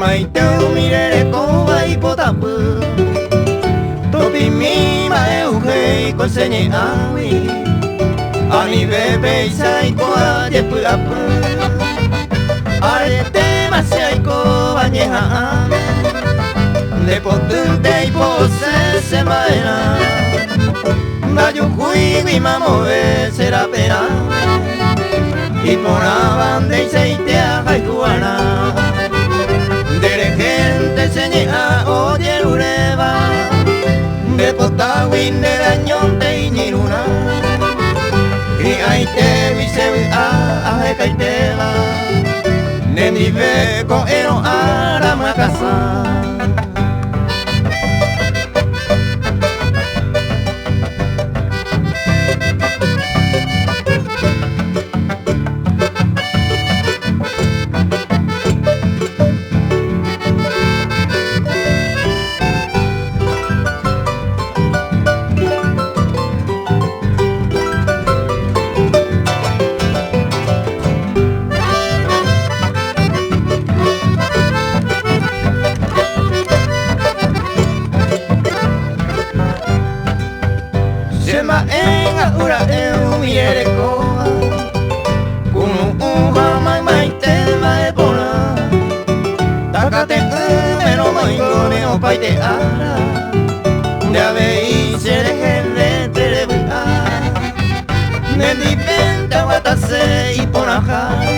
ai teu mirere ko vai potapu topi mi ma eu hei ko senye awi ani bebe sai ko de pulapu arete masai ko banyeha de potente y pose se maena da yo hui mi mamo será pena y por abande y seite a haikuana de gente seña oye ureba de potawin de dañón te iñiruna y ahí te vise a hekaitela nendi ve con ero ara makasa. Sema enga ura eu miere koa Kunu uha mai mai te mai pona Takate ume no moingo ne o pai te ara De avei sere hele te rebuta Ne dipenta watase ipona hai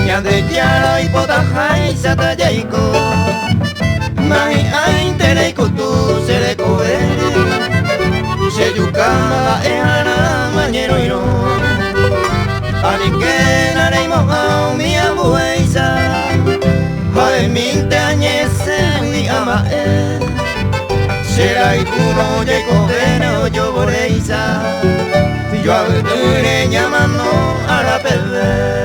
Nyande yara ipota hai sata yaiko Mai aintere ikutu sere koe Se yukama e hana mañero iro Arikena reimo au mi abueisa Hae minte añese mi ama e Será ikuno yeko bene o yo boreisa Yo abuture llamando a la pebe